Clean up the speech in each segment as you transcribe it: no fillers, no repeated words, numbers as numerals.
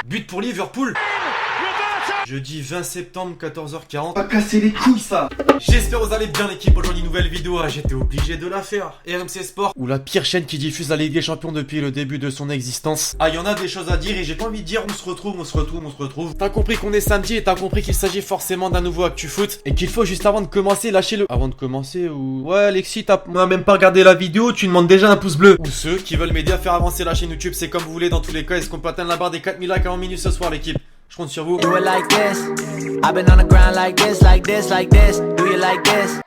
But pour Liverpool. Jeudi 20 septembre, 14h40. Pas casser les couilles ça. J'espère que vous allez bien l'équipe. Aujourd'hui nouvelle vidéo, j'étais obligé de la faire. RMC Sport, ou la pire chaîne qui diffuse la Ligue des Champions depuis le début de son existence. Ah, il y en a des choses à dire et j'ai pas envie de dire on se retrouve. T'as compris qu'on est samedi et t'as compris qu'il s'agit forcément d'un nouveau Actu Foot. Et qu'il faut juste avant de commencer lâcher le... Avant de commencer ou... Ouais Alexis, t'as même pas regardé la vidéo, tu demandes déjà un pouce bleu. Ou ceux qui veulent m'aider à faire avancer la chaîne YouTube, c'est comme vous voulez dans tous les cas. Est-ce qu'on peut atteindre la barre des 4000 likes avant minuit ce soir l'équipe? Je compte sur vous. Do it like this. I've been on the ground like this, like this, like this. Do you like this?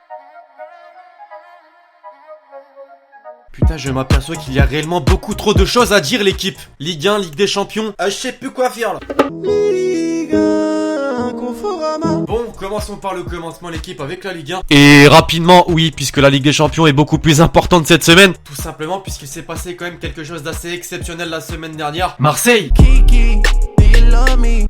Putain, je m'aperçois qu'il y a réellement beaucoup trop de choses à dire l'équipe. Ligue 1, Ligue des Champions. Ah, je sais plus quoi faire là. Bon, commençons par le commencement l'équipe avec la Ligue 1. Et rapidement, oui, puisque la Ligue des Champions est beaucoup plus importante cette semaine. Tout simplement puisqu'il s'est passé quand même quelque chose d'assez exceptionnel la semaine dernière. Marseille.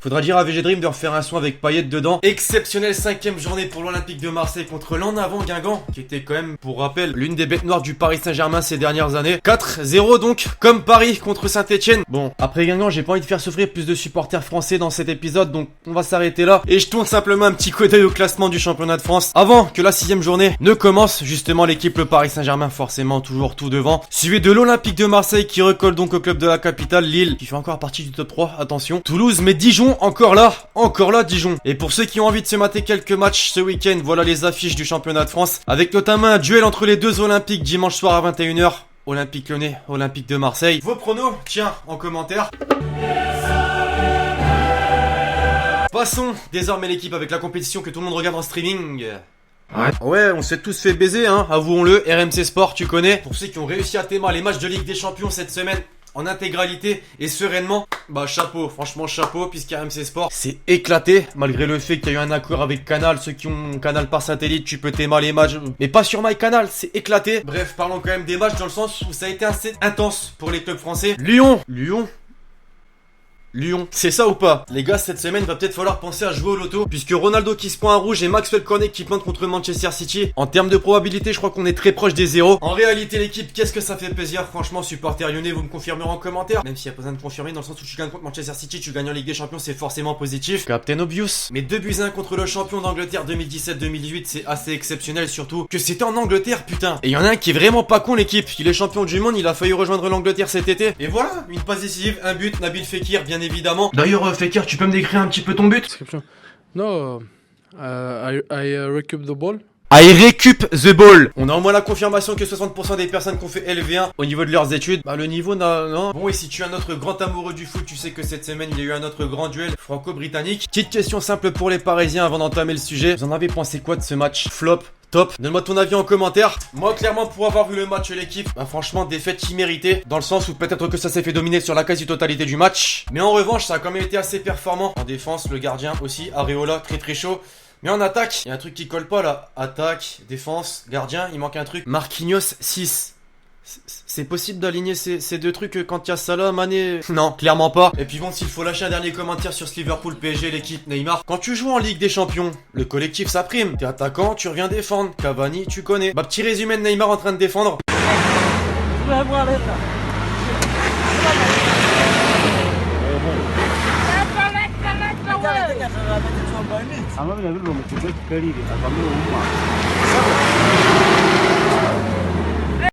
Faudra dire à VG Dream de refaire un son avec Payet dedans. Exceptionnelle 5ème journée pour l'Olympique de Marseille contre l'en avant Guingamp, qui était quand même, pour rappel, l'une des bêtes noires du Paris Saint-Germain ces dernières années. 4-0 donc, comme Paris contre Saint-Etienne. Bon, après Guingamp, j'ai pas envie de faire souffrir plus de supporters français dans cet épisode, donc on va s'arrêter là. Et je tourne simplement un petit coup d'œil au classement du championnat de France avant que la 6ème journée ne commence. Justement, l'équipe le Paris Saint-Germain, forcément toujours tout devant, suivi de l'Olympique de Marseille qui recolle donc au club de la capitale, Lille, qui fait encore partie du top 3, attention. Toulouse, mais Dijon, encore là Dijon. Et pour ceux qui ont envie de se mater quelques matchs ce week-end, voilà les affiches du championnat de France, avec notamment un duel entre les deux Olympiques dimanche soir à 21h. Olympique Lyonnais, Olympique de Marseille. Vos pronos, tiens, en commentaire. Passons désormais l'équipe avec la compétition que tout le monde regarde en streaming. Ouais, on s'est tous fait baiser, hein, avouons-le. RMC Sport, tu connais. Pour ceux qui ont réussi à témoigner les matchs de Ligue des Champions cette semaine en intégralité et sereinement, bah chapeau, franchement chapeau, puisqu'RMC Sport s'est éclaté, malgré le fait qu'il y a eu un accord avec Canal. Ceux qui ont Canal par satellite, tu peux témoigner les matchs, mais pas sur MyCanal, c'est éclaté. Bref, parlons quand même des matchs dans le sens où ça a été assez intense pour les clubs français. Lyon, c'est ça ou pas? Les gars, cette semaine, va peut-être falloir penser à jouer au loto, puisque Ronaldo qui se prend un rouge et Maxwell Cornet qui plante contre Manchester City. En termes de probabilité, je crois qu'on est très proche des zéros. En réalité, l'équipe, qu'est-ce que ça fait plaisir, franchement, supporters lyonnais, vous me confirmerez en commentaire. Même s'il y a pas besoin de confirmer, dans le sens où tu gagnes contre Manchester City, tu gagnes en Ligue des Champions, c'est forcément positif. Captain Obvious. Mais 2-1 contre le champion d'Angleterre 2017-2018, c'est assez exceptionnel, surtout que c'était en Angleterre, putain. Et il y en a un qui est vraiment pas con, l'équipe. Il est champion du monde, il a failli rejoindre l'Angleterre cet été. Et voilà, une passe décisive, un but, Nabil Fekir, bien évidemment. D'ailleurs, Fekir, tu peux me décrire un petit peu ton but? No, I recoup the ball. I récup the ball. On a au moins la confirmation que 60% des personnes qui ont fait LV1 au niveau de leurs études, bah le niveau non. Bon, et si tu es un autre grand amoureux du foot, tu sais que cette semaine il y a eu un autre grand duel franco-britannique. Petite question simple pour les Parisiens avant d'entamer le sujet. Vous en avez pensé quoi de ce match? Flop? Top. Donne-moi ton avis en commentaire. Moi, clairement, pour avoir vu le match, l'équipe, bah franchement, défaite qui méritait. Dans le sens où peut-être que ça s'est fait dominer sur la quasi-totalité du match. Mais en revanche, ça a quand même été assez performant. En défense, le gardien aussi, Areola, très très chaud. Mais en attaque, il y a un truc qui colle pas là. Attaque, défense, gardien, il manque un truc. Marquinhos, 6. C'est possible d'aligner ces deux trucs quand il y a Salah, Mané? Non, clairement pas. Et puis bon, s'il faut lâcher un dernier commentaire sur ce Liverpool PSG, l'équipe Neymar. Quand tu joues en Ligue des Champions, le collectif ça prime. T'es attaquant, tu reviens défendre. Cavani, tu connais. Bah petit résumé de Neymar en train de défendre.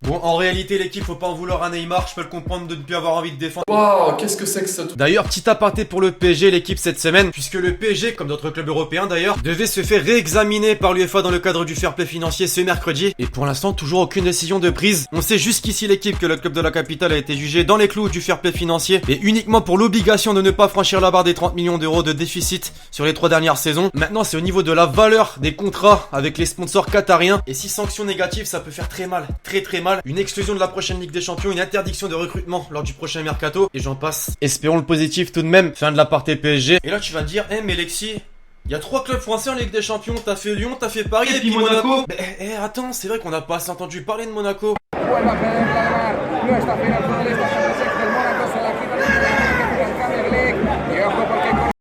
Bon, en réalité, l'équipe, faut pas en vouloir à Neymar. Je peux le comprendre de ne plus avoir envie de défendre. Waouh, qu'est-ce que c'est que ça? D'ailleurs, petit aparté pour le PSG, l'équipe cette semaine, puisque le PSG, comme d'autres clubs européens d'ailleurs, devait se faire réexaminer par l'UEFA dans le cadre du fair play financier ce mercredi. Et pour l'instant, toujours aucune décision de prise. On sait jusqu'ici l'équipe que le club de la capitale a été jugé dans les clous du fair play financier et uniquement pour l'obligation de ne pas franchir la barre des 30 millions d'euros de déficit sur les 3 dernières saisons. Maintenant, c'est au niveau de la valeur des contrats avec les sponsors qatariens. Et si sanction négative, ça peut faire très mal, très mal. Une exclusion de la prochaine Ligue des Champions, une interdiction de recrutement lors du prochain mercato, et j'en passe. Espérons le positif tout de même. Fin de l'aparté PSG. Et là tu vas me dire, mais Lexi, il y a 3 clubs français en Ligue des Champions, t'as fait Lyon, t'as fait Paris et puis Monaco. Attends, c'est vrai qu'on n'a pas assez entendu parler de Monaco.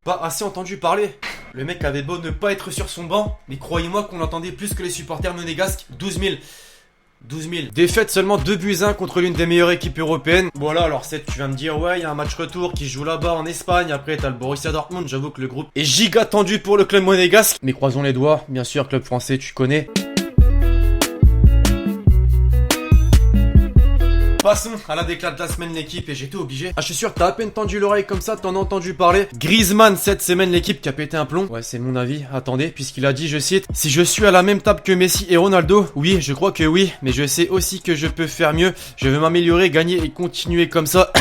Pas assez entendu parler. Le mec avait beau ne pas être sur son banc, mais croyez-moi qu'on l'entendait plus que les supporters monégasques. 12 000. 12 000. Défaite seulement 2-1 contre l'une des meilleures équipes européennes. Voilà, alors tu vas me dire, ouais, il y a un match retour qui joue là-bas en Espagne. Après, t'as le Borussia Dortmund. J'avoue que le groupe est giga tendu pour le club monégasque. Mais croisons les doigts, bien sûr, club français, tu connais. Passons à la déclate de la semaine l'équipe et j'étais obligé. Ah je suis sûr que t'as à peine tendu l'oreille comme ça, t'en as entendu parler. Griezmann cette semaine l'équipe qui a pété un plomb. Ouais c'est mon avis, attendez, puisqu'il a dit, je cite: si je suis à la même table que Messi et Ronaldo, oui je crois que oui, mais je sais aussi que je peux faire mieux. Je veux m'améliorer, gagner et continuer comme ça.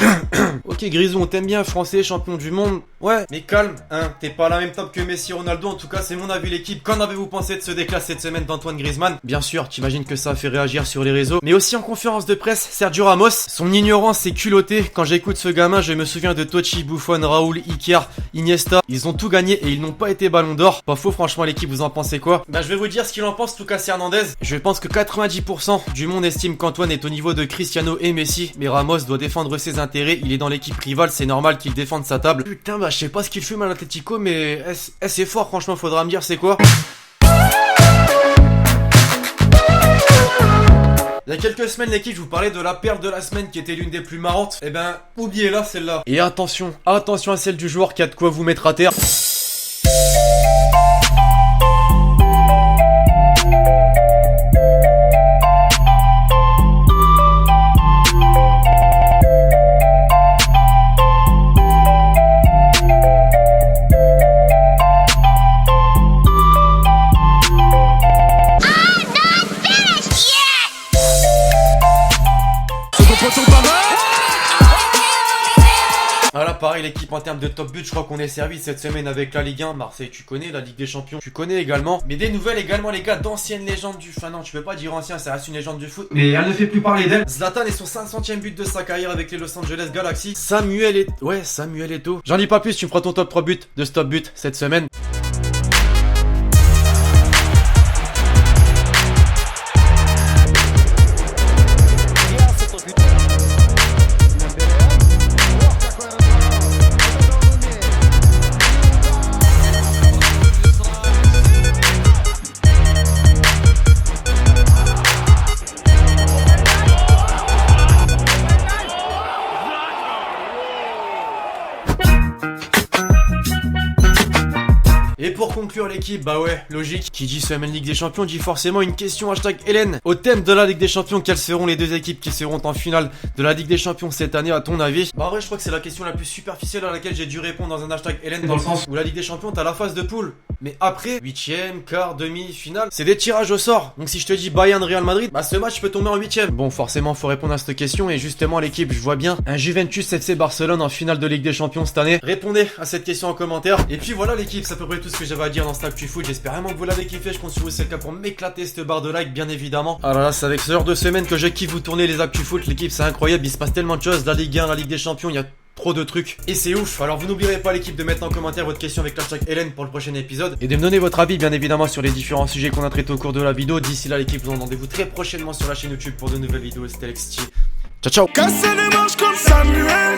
Ok Grisou, on t'aime bien, français, champion du monde. Ouais, mais calme, hein, t'es pas à la même table que Messi et Ronaldo, en tout cas c'est mon avis l'équipe. Qu'en avez-vous pensé de ce déclat cette semaine d'Antoine Griezmann? Bien sûr, t'imagines que ça a fait réagir sur les réseaux, mais aussi en conférence de presse, Sergio Ramos, son ignorance est culottée. Quand j'écoute ce gamin, je me souviens de Totti, Buffon, Raoul, Iker, Iniesta. Ils ont tout gagné et ils n'ont pas été ballon d'or. Pas faux, franchement l'équipe, vous en pensez quoi? Bah je vais vous dire ce qu'il en pense, Lucas Hernandez. Je pense que 90% du monde estime qu'Antoine est au niveau de Cristiano et Messi, mais Ramos doit défendre ses intérêts, il est dans l'équipe rivale, c'est normal qu'il défende sa table. Putain bah je sais pas ce qu'il fume à l'Atlético, mais c'est fort, franchement faudra me dire c'est quoi. Il y a quelques semaines l'équipe, je vous parlais de la perle de la semaine qui était l'une des plus marrantes. Eh ben, oubliez-la celle-là. Et attention à celle du joueur qui a de quoi vous mettre à terre. Voilà, pareil, l'équipe en termes de top but, je crois qu'on est servi cette semaine avec la Ligue 1. Marseille, tu connais, la Ligue des Champions, tu connais également. Mais des nouvelles également, les gars, d'anciennes légendes du... Enfin non, tu peux pas dire ancien, ça reste une légende du foot. Mais elle ne fait plus parler d'elle. Zlatan est son 500e but de sa carrière avec les Los Angeles Galaxy. Samuel Eto'o. J'en dis pas plus, tu me feras ton top 3 buts de ce top but cette semaine. Et pour conclure l'équipe, bah ouais, logique, qui dit semaine Ligue des Champions dit forcément une question hashtag Hélène. Au thème de la Ligue des Champions, quelles seront les deux équipes qui seront en finale de la Ligue des Champions cette année à ton avis? Bah en vrai je crois que c'est la question la plus superficielle à laquelle j'ai dû répondre dans un hashtag Hélène, dans le sens où la Ligue des Champions t'as la phase de poule. Mais après, 8ème, quart, demi, finale, c'est des tirages au sort. Donc si je te dis Bayern Real Madrid, bah ce match peut tomber en 8ème. Bon forcément faut répondre à cette question et justement l'équipe, je vois bien un Juventus FC Barcelone en finale de Ligue des Champions cette année. Répondez à cette question en commentaire. Et puis voilà l'équipe, c'est à peu près tout ce que j'avais à dire dans cette actu foot. J'espère vraiment que vous l'avez kiffé, je compte sur vous, c'est le cas pour m'éclater cette barre de like bien évidemment. Ah là là, c'est avec ce genre de semaine que je kiffe vous tourner les actu foot. L'équipe c'est incroyable, il se passe tellement de choses, la Ligue 1, la Ligue des Champions, il y a trop de trucs et c'est ouf. Alors vous n'oublierez pas l'équipe de mettre en commentaire votre question avec l'hashtag Hélène pour le prochain épisode et de me donner votre avis bien évidemment sur les différents sujets qu'on a traités au cours de la vidéo. D'ici là l'équipe, vous en rendez-vous très prochainement sur la chaîne YouTube pour de nouvelles vidéos. C'était Alexis. Ciao ciao. Casser les manches comme Samuel.